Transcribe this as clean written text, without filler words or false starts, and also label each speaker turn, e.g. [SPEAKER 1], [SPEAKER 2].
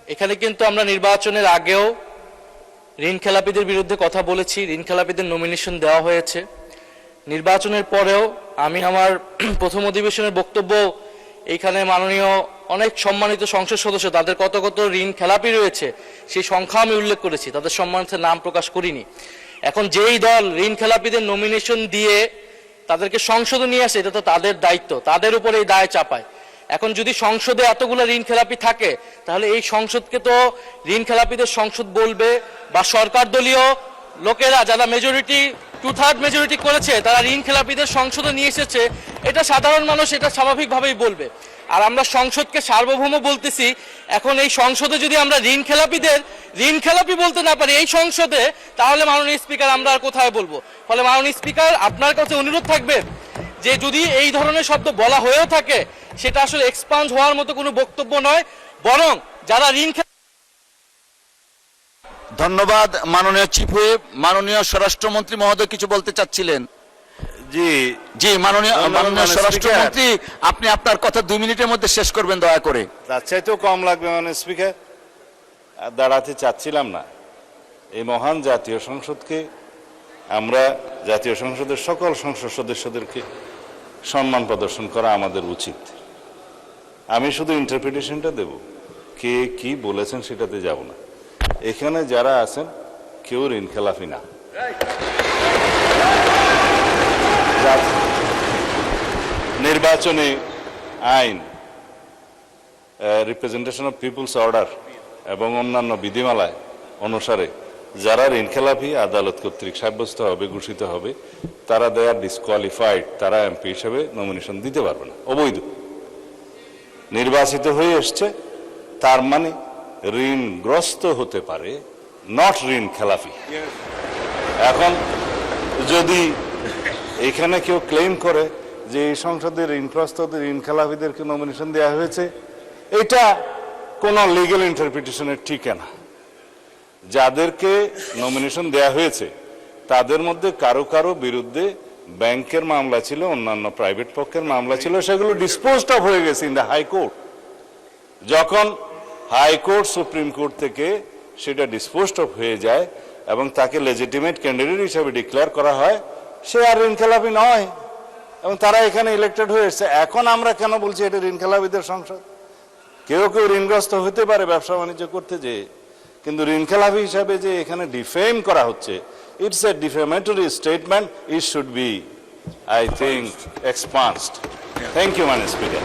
[SPEAKER 1] এখানে কিন্তু আমরা নির্বাচনের আগেও ঋণ খেলাপিদের বিরুদ্ধে কথা বলেছি, ঋণ খেলাপিদের নমিনেশন দেওয়া হয়েছে। নির্বাচনের পরেও আমি আমার প্রথম অধিবেশনের বক্তব্য এইখানে মাননীয় অনেক সম্মানিত সংসদ সদস্য তাদের কত কত ঋণ খেলাপি রয়েছে সেই সংখ্যা আমি উল্লেখ করেছি, তাদের সম্মানিত নাম প্রকাশ করিনি। এখন যেই দল ঋণ খেলাপিদের নমিনেশন দিয়ে তাদেরকে সংসদে নিয়ে আসে, এটা তো তাদের দায়িত্ব, তাদের উপর এই দায় চাপায়। এখন যদি সংসদে এতগুলো ঋণ খেলাপি থাকে তাহলে এই সংসদকে তো ঋণ খেলাপিদের সংসদ বলবে, বা সরকার দলীয় লোকেরা যারা মেজরিটি 2/3 মেজরিটি করেছে তারা ঋণ খেলাপিদের সংসদে নিয়ে এসেছে, এটা সাধারণ মানুষ এটা স্বাভাবিকভাবেই বলবে। আর আমরা সংসদকে সার্বভৌম বলতেছি, এখন এই সংসদে যদি আমরা ঋণ খেলাপি বলতে না পারি এই সংসদে, তাহলে মাননীয় স্পিকার আমরা আর কোথায় বলবো? ফলে মাননীয় স্পিকার আপনার কাছে অনুরোধ থাকবে যে যদি এই ধরনের শব্দ বলা হয়েও থাকে সেটা আসলে এক্সপাউন্ড হওয়ার মতো কোনো বক্তব্য নয়, বরং যারা ঋণ
[SPEAKER 2] ধন্যবাদ মাননীয় চিফ হুইপ। মাননীয় স্বরাষ্ট্রমন্ত্রী মহোদয় কিছু বলতে চাচ্ছিলেন?
[SPEAKER 3] জি
[SPEAKER 2] জি, মাননীয় স্বরাষ্ট্রমন্ত্রী, আপনি আপনার কথা 2 মিনিটের মধ্যে শেষ করবেন দয়া করে।
[SPEAKER 3] তার চাইতেও কম লাগবে মাননীয় স্পিকার। দাঁড়াতে চাচ্ছিলাম না। এই মহান জাতীয় সংসদকে, আমরা জাতীয় সংসদের সকল সংসদ সদস্যদেরকে সম্মান প্রদর্শন করা আমাদের উচিত। আমি শুধু ইন্টারপ্রিটেশনটা দেব, কে কি বলেছেন সেটাতে যাব না। এখানে যারা আছেন কেউ ঋণ খেলাফি না। নির্বাচনী আইন, রিপ্রেজেন্টেশন অফ পিপুলস অর্ডার এবং অন্যান্য বিধিমালায় অনুসারে যারা ঋণ খেলাপি আদালত কর্তৃক সাব্যস্ত হবে, ঘোষিত হবে, তারা দে আর ডিসকোয়ালিফাইড, তারা এমপি হিসেবে নমিনেশন দিতে পারবে না, অবৈধ। নির্বাচিত হয়ে এসছে তার মানে ঋণগ্রস্ত হতে পারে, নট ঋণ খেলাপি। এখন যদি এখানে কেউ ক্লেম করে যে এই সংসদে ঋণগ্রস্ত ঋণ খেলাপিদেরকে নমিনেশন দেওয়া হয়েছে, এটা কোনো লিগ্যাল ইন্টারপ্রিটেশনের ঠিকানা। যাদেরকে নমিনেশন দেওয়া হয়েছে তাদের মধ্যে কারো কারো বিরুদ্ধে ব্যাংকের মামলা ছিল, অন্যান্য প্রাইভেট পক্ষের মামলা ছিল, সেগুলো ডিসপোজড অফ হয়ে গেছে ইন দ্য হাইকোর্ট। যখন হাইকোর্ট সুপ্রিম কোর্ট থেকে সেটা ডিসপোজড অফ হয়ে যায় এবং তাকে লেজিটিমেট ক্যান্ডিডেট হিসেবে ডিক্লেয়ার করা হয়, সে আর ঋণ খেলাপি নয় এবং তারা এখানে ইলেক্টেড হয়ে এসছে। এখন আমরা কেন বলছি এটা ঋণ খেলাপিদের সংসদ? কেউ কেউ ঋণগ্রস্ত হতে পারে ব্যবসা বাণিজ্য করতে যেয়ে, কিন্তু ঋণ খেলাপি হিসাবে যে এখানে ডিফেম করা হচ্ছে, it's a defamatory statement, it should be, I think, expunged. Thank you, মাননীয় স্পিকার।